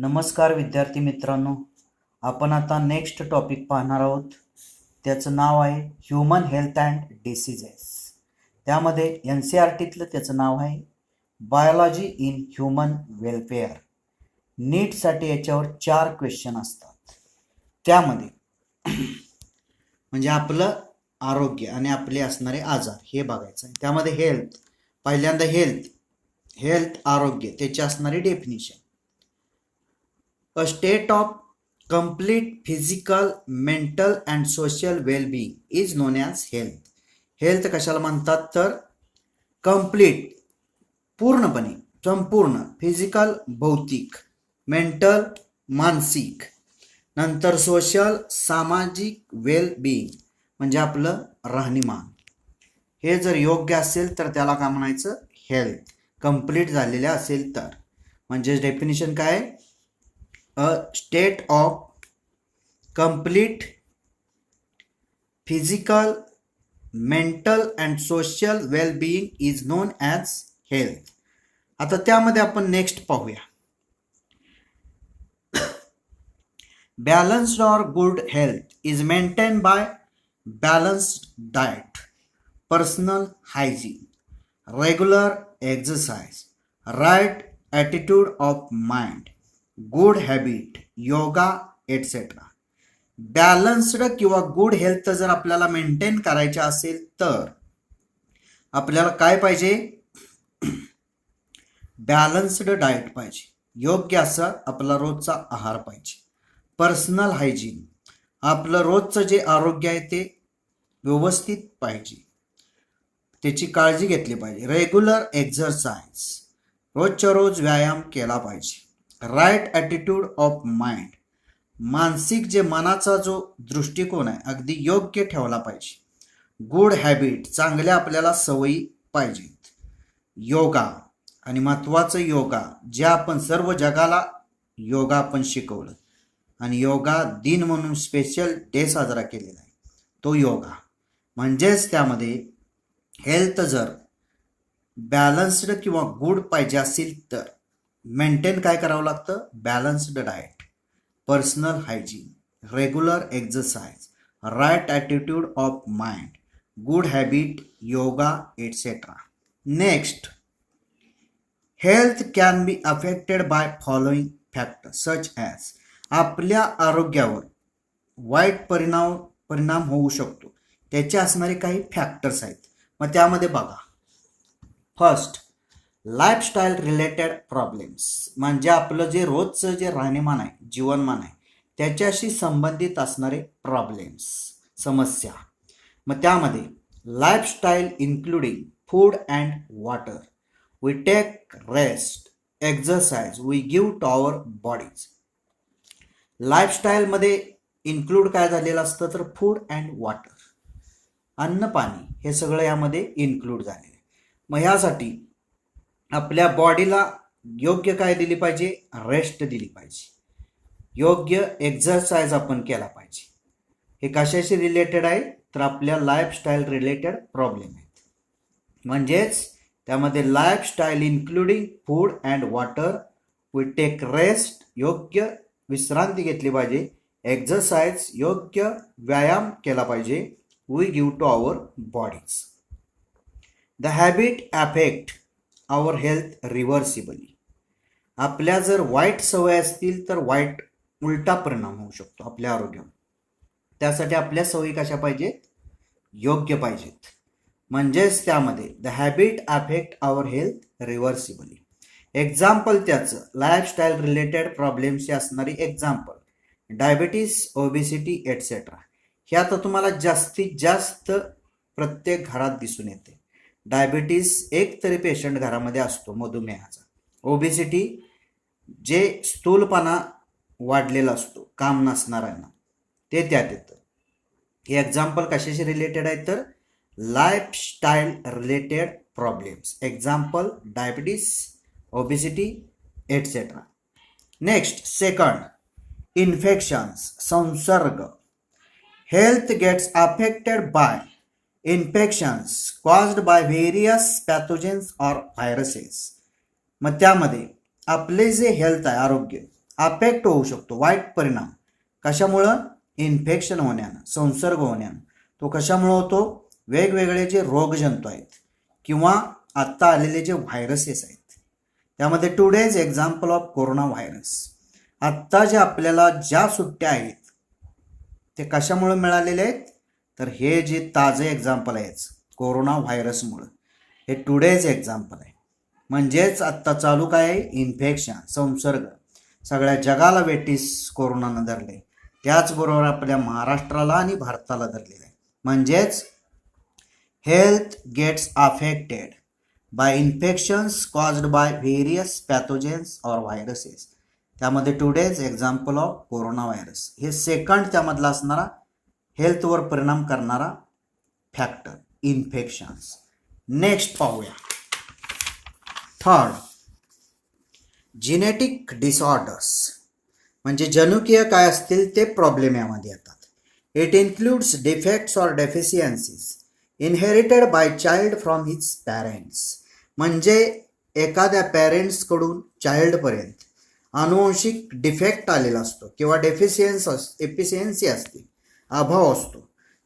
नमस्कार विद्यार्थी मित्रांनो, आपण आता नेक्स्ट टॉपिक पाहणार आहोत. त्याचं नाव आहे ह्यूमन हेल्थ अँड डिसीजेस. त्यामध्ये NCERTतलं त्याचं नाव आहे बायोलॉजी इन ह्यूमन वेलफेअर. नीटसाठी याच्यावर 4 क्वेश्चन असतात. त्यामध्ये म्हणजे आपलं आरोग्य आणि आपले असणारे आजार हे बघायचं आहे. त्यामध्ये हेल्थ, पहिल्यांदा हेल्थ आरोग्य त्याची असणारी definition. A state of complete physical, mental and social well-being is known as health. Health कशाला म्हणतात तर कंप्लीट पूर्णपणे संपूर्ण, फिजिकल भौतिक, मेंटल मानसिक, नंतर सोशल सामाजिक वेल बीइंग म्हणजे आपलं राहणीमान. हे जर योग्य असेल तर त्याला काय म्हणायचं हेल्थ. कंप्लीट झालेले असेल तर म्हणजे डेफिनेशन काय A state of complete physical, mental and social well-being is known as health. आता त्यामध्ये आपण नेक्स्ट पाहूया. Balanced or good health is maintained by balanced diet, personal hygiene, regular exercise, right attitude of mind, good habit, yoga etcetera. Balanced किंवा good health जर आपल्याला maintain करायचे असेल तर आपल्याला काय पाहिजे, बॅलन्स्ड डाएट पाहिजे, योग्य असा आपला रोजचा आहार पाहिजे. पर्सनल हायजीन, आपलं रोजचं जे आरोग्य आहे ते व्यवस्थित पाहिजे, त्याची काळजी घेतली पाहिजे. रेग्युलर एक्झरसाइज, रोजच्या रोज व्यायाम केला पाहिजे. राईट ॲटिट्यूड ऑफ माइंड, मानसिक जे मनाचा जो दृष्टिकोन आहे अगदी योग्य ठेवला पाहिजे. गुड हॅबिट, चांगल्या आपल्याला सवयी पाहिजेत. योगा आणि महत्त्वाचं योगा, जे आपण सर्व जगाला योगा आपण शिकवलं आणि योगा दिन म्हणून स्पेशल डे साजरा केलेला आहे तो योगा. म्हणजेच त्यामध्ये हेल्थ जर बॅलन्स्ड किंवा गुड पाहिजे असेल तर मेंटेन काय करावं लागतं, balanced diet, personal hygiene, regular exercise, right attitude of mind, good habit, yoga etcetera. Next, health can be affected by following factor such as, आपल्या आरोग्यावर वाईट परिणाम होऊ शकतो त्याचे असणारे काही फॅक्टर्स आहेत. मग त्यामध्ये बघा, फर्स्ट लाईफस्टाईल रिलेटेड प्रॉब्लेम्स, म्हणजे आपलं जे रोजचं जे राहणीमान आहे, जीवनमान आहे त्याच्याशी संबंधित असणारे प्रॉब्लेम्स, समस्या. मग त्यामध्ये lifestyle including food and water, we take rest, exercise, we give to our bodies. लाईफस्टाईलमध्ये इन्क्लूड काय झालेलं असतं तर फूड अँड वॉटर, अन्न पाणी हे सगळं यामध्ये इन्क्लूड झालेलं आहे. मग ह्यासाठी आपल्या बॉडीला योग्य काय दिली पाहिजे, रेस्ट दिली पाहिजे, योग्य एक्झरसाइज आपण केला पाहिजे. हे कशाशी रिलेटेड आहे तर आपल्या लाईफस्टाईल रिलेटेड प्रॉब्लेम आहेत. म्हणजेच त्यामध्ये lifestyle including food and water, we take rest, योग्य विश्रांती घेतली पाहिजे, एक्झरसाइज, योग्य व्यायाम केला पाहिजे, we give to our bodies. The habit affect our health reversibly, आपल्या जर वाईट सवय असतील तर वाईट उलटा परिणाम होऊ शकतो आपल्या आरोग्यावर. त्यासाठी आपल्या सवयी कशा पाहिजेत, योग्य पाहिजेत. म्हणजेच त्यामध्ये the habit affect our health reversibly. Example त्याचं लाईफस्टाईल रिलेटेड प्रॉब्लेम्सची असणारी एक्झाम्पल, डायबिटीस, ओबेसिटी एटसेट्रा. हे आता तुम्हाला जास्तीत जास्त प्रत्येक घरात दिसून येते. डायबिटीस एक तरी पेशंट घरामध्ये असतो मधुमेहाचा. ओबेसिटी जे स्थूलपणा वाढलेला असतो काम नसणाऱ्यांना ते त्यात येतं. हे एक्झाम्पल कशाशी रिलेटेड आहे तर lifestyle related problems. Example diabetes, obesity etcetera. Next, second, infections, संसर्ग. Health gets affected by infections caused by various pathogens or viruses. मग त्यामध्ये आपले जे हेल्थ आहे, आरोग्य, अफेक्ट होऊ शकतो, वाईट परिणाम. कशामुळं? इन्फेक्शन होण्यानं, संसर्ग होण्यानं. तो कशामुळं होतो? वेगवेगळे जे रोगजंतू आहेत किंवा आत्ता आलेले जे व्हायरसेस आहेत, त्यामध्ये today's example of corona virus. आत्ता जे आपल्याला ज्या सुट्ट्या आहेत ते कशामुळे मिळालेले आहेत? तर हे जे ताजे एक्झाम्पल आहेत कोरोना व्हायरसमुळं, हे टुडेज एक्झाम्पल आहे. म्हणजेच आत्ता चालू काय आहे? इन्फेक्शन, संसर्ग. सगळ्या जगाला वेटीस कोरोनानं धरले, त्याचबरोबर आपल्या महाराष्ट्राला आणि भारताला धरलेलं आहे. म्हणजेच health gets affected by infections caused by various pathogens or viruses. त्यामध्ये today's example of corona virus हे सेकंड त्यामधला असणारा हेल्थवर परिणाम करणारा फॅक्टर, इन्फेक्शन्स. नेक्स्ट पाहूया. Third, genetic disorders. म्हणजे जनुकीय काय असतील ते प्रॉब्लेम यामध्ये येतात. It includes defects or deficiencies inherited by child from his parents. म्हणजे एखाद्या पॅरेंट्सकडून चाइल्डपर्यंत अनुवंशिक डिफेक्ट आलेला असतो किंवा एफिशियन्सी असते, अभाव असतो.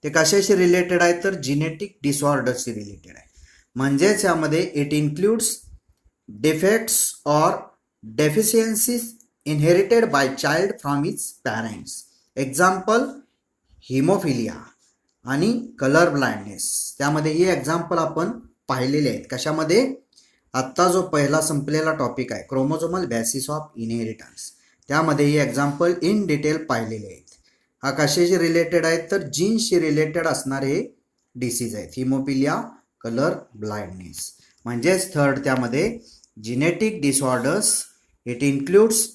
ते कशाशी रिलेटेड आहे? तर जिनेटिक डिसऑर्डरशी रिलेटेड आहे. म्हणजेच यामध्ये it includes defects or deficiencies inherited by child from his parents. Example haemophilia आणि कलर ब्लाइंडनेस. त्यामध्ये हे एक्झाम्पल आपण पाहिलेले आहेत. कशामध्ये? आत्ता जो पहिला संपलेला टॉपिक आहे क्रोमोझोमल बेसिस ऑफ इनहेरिटन्स, त्यामध्ये हे एक्झाम्पल इन डिटेल पाहिलेले आहेत. हा कशाशी रिलेटेड आहेत? तर जीन्सशी रिलेटेड असणारे हे डिसीज आहेत, हिमोफिलिया, कलर ब्लाइंडनेस. म्हणजेच थर्ड त्यामध्ये genetic disorders, it includes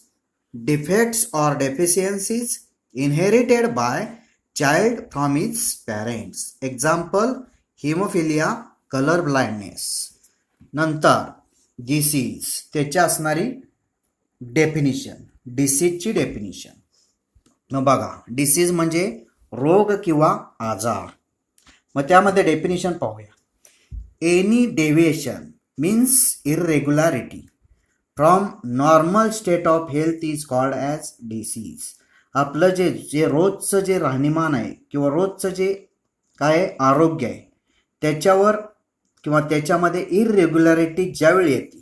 defects or deficiencies inherited by child from his parents. Example haemophilia, colour blindness. नंतर डिसीज, त्याची असणारी डेफिनिशन, डिसीजची डेफिनिशन. मग बघा, डिसीज म्हणजे रोग किंवा आजार. मग त्यामध्ये डेफिनिशन पाहूया. Any deviation means irregularity from normal state of health is called as disease. आपलं जे रोजचं जे राहणीमान आहे किंवा रोजचं जे काय आरोग्य आहे त्याच्यावर किंवा त्याच्यामध्ये इरेग्युलॅरिटी ज्यावेळी येते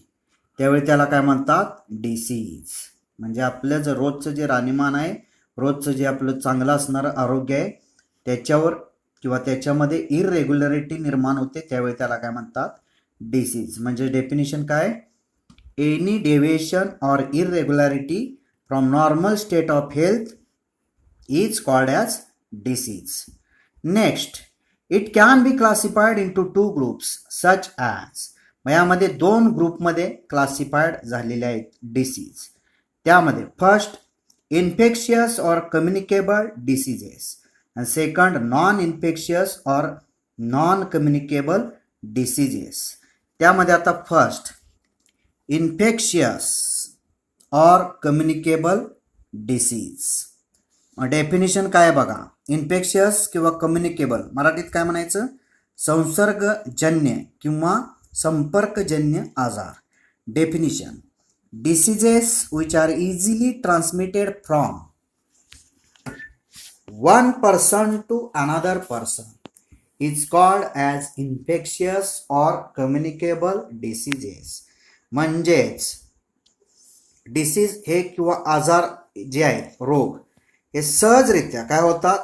त्यावेळी त्याला काय म्हणतात? डिसीज. म्हणजे आपलं जे रोजचं जे राहणीमान आहे, रोजचं जे आपलं चांगलं असणारं आरोग्य आहे त्याच्यावर किंवा त्याच्यामध्ये इरेग्युलॅरिटी निर्माण होते त्यावेळी त्याला काय म्हणतात? डिसीज. म्हणजे डेफिनिशन काय? Any deviation or irregularity from normal state of health is called as disease. Next, it can be classified into two groups such as. मग यामध्ये दोन ग्रुपमध्ये क्लासिफाईड झालेले आहेत डिसीज. त्यामध्ये first infectious or communicable diseases आणि second non infectious or non communicable diseases. त्यामध्ये आता first infectious or communicable disease. Definition काय बघा. इन्फेक्शियस किंवा कम्युनिकेबल, मराठीत काय म्हणायचं? संसर्गजन्य किंवा संपर्कजन्य आजार. Definition, diseases which are easily transmitted from one person to another person is called as infectious or communicable diseases. म्हणजेच डिसीज हे किंवा आजार जे आहेत, रोग, हे सहजरित्या काय होतात?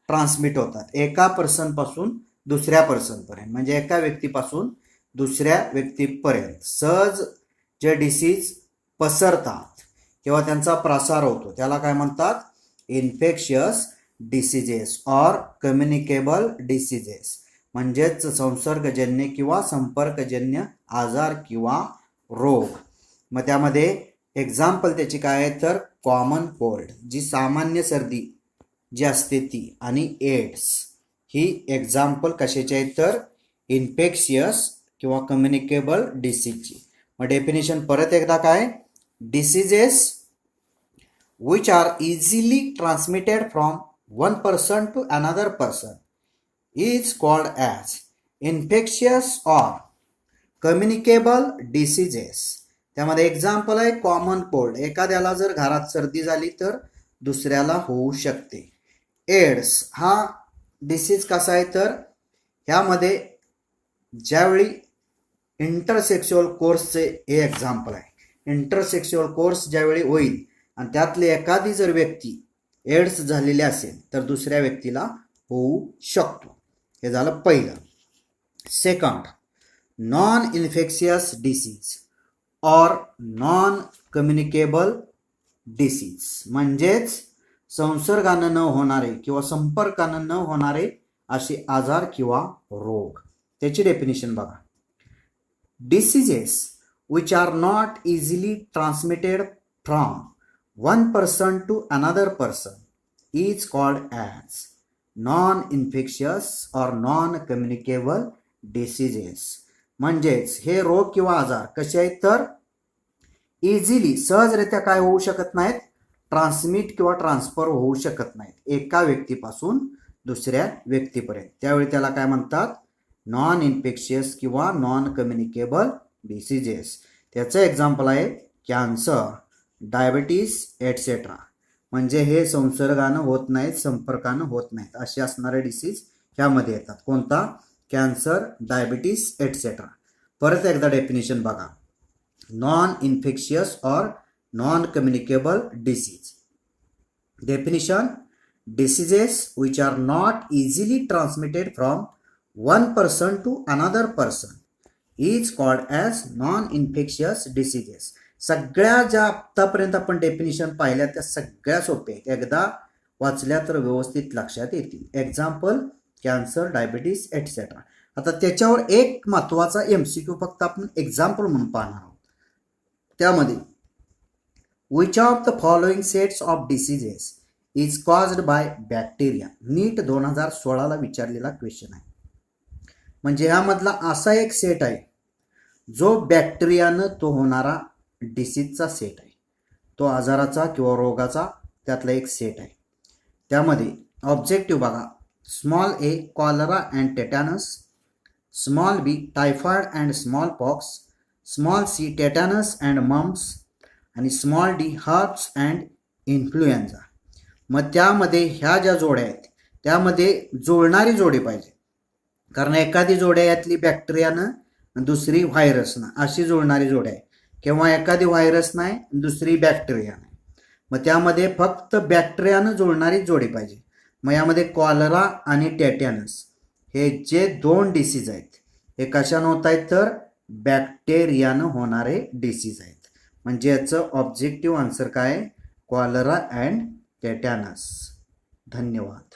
ट्रान्समिट होतात एका पर्सनपासून दुसऱ्या पर्सनपर्यंत. म्हणजे एका व्यक्तीपासून दुसऱ्या व्यक्तीपर्यंत सहज जे डिसीज पसरतात किंवा त्यांचा प्रसार होतो त्याला काय म्हणतात? Infectious diseases or communicable diseases. म्हणजेच संसर्गजन्य किंवा संपर्कजन्य आजार किंवा रोग. मग त्यामध्ये एक्झाम्पल त्याची काय आहे? तर कॉमन कोल्ड, जी सामान्य सर्दी जी असते ती, आणि एड्स ही एक्झाम्पल कशाची आहेत? तर इन्फेक्शियस किंवा कम्युनिकेबल डिसीजची. मग डेफिनेशन परत एकदा काय? Diseases which are easily transmitted from one person to another person is called as infectious or communicable diseases. त्यामध्ये एक्झाम्पल आहे कॉमन कोल्ड, एखाद्याला जर घरात सर्दी झाली तर दुसऱ्याला होऊ शकते. एड्स हा डिसीज कसा आहे तर ह्यामध्ये ज्यावेळी इंटरसेक्शुअल कोर्सचे हे एक्झाम्पल आहे. इंटरसेक्शुअल कोर्स ज्यावेळी होईल आणि त्यातली एखादी जर व्यक्ती एड्स झालेली असेल तर दुसऱ्या व्यक्तीला होऊ शकतो. हे झालं पहिलं. Second, non infectious disease or non communicable disease, म्हणजेच संसर्गानं न होणारे किंवा संपर्कानं न होणारे असे आजार किंवा रोग. त्याची डेफिनेशन बघा. Diseases which are not easily transmitted from one person to another person is called as non-infectious or non-communicable diseases. म्हणजेच हे रोग किंवा आजार कसे आहेत तर इझिली सहजरित्या काय होऊ शकत नाहीत, ट्रान्समिट किंवा ट्रान्सफर होऊ शकत नाहीत एका व्यक्तीपासून दुसऱ्या व्यक्तीपर्यंत. त्यावेळी त्याला काय म्हणतात, नॉन इन्फेक्शियस किंवा नॉन कम्युनिकेबल डिसीजेस. त्याचं एक्झाम्पल आहे कॅन्सर, डायबिटीस एटसेट्रा. म्हणजे हे संसर्गानं होत नाहीत, संपर्कानं होत नाहीत असे असणारे डिसीज ह्यामध्ये येतात. कोणता? Cancer, diabetes etcetera. परत एकदा डेफिनेशन बघा. Non infectious or non communicable disease. Definition, diseases which R not easily transmitted from one person to another person is called as non-infectious diseases. सगळ्या ज्या आतापर्यंत आपण डेफिनेशन पाहिल्या त्या सगळ्या सोप्या आहेत, एकदा वाचल्या तर व्यवस्थित लक्षात येतील. Example cancer, diabetes etcetera. आता त्याच्यावर एक महत्वाचा MCQ फक्त आपण एक्झाम्पल म्हणून पाहणार आहोत. त्यामध्ये which of the following sets of diseases is caused by bacteria. NEET 2016ला विचारलेला क्वेश्चन आहे. म्हणजे ह्यामधला असा एक सेट आहे जो बॅक्टेरियानं तो होणारा डिसीजचा सेट आहे, तो आजाराचा किंवा रोगाचा त्यातला एक सेट आहे. त्यामध्ये ऑब्जेक्टिव्ह बघा. Small A cholera and tetanus, small B typhoid and small pox, small C tetanus and mumps आणि small D herpes and influenza. मग त्यामध्ये ह्या ज्या जोड्या आहेत त्यामध्ये जुळणारी जोडी पाहिजे, कारण एखादी जोड्या यातली बॅक्टेरियानं दुसरी व्हायरसनं अशी जुळणारी जोड्या आहे, किंवा एखादी व्हायरस नाही दुसरी बॅक्टेरिया नाही. मग त्यामध्ये फक्त बॅक्टेरियानं जुळणारी जोडी पाहिजे. मग यामध्ये कॉलरा आणि टेटॅनस हे जे दोन डिसीज आहेत हे कशानं होत आहेत तर बॅक्टेरियानं होणारे डिसीज आहेत. म्हणजे याचं ऑब्जेक्टिव्ह आन्सर काय? Cholera and tetanus. धन्यवाद.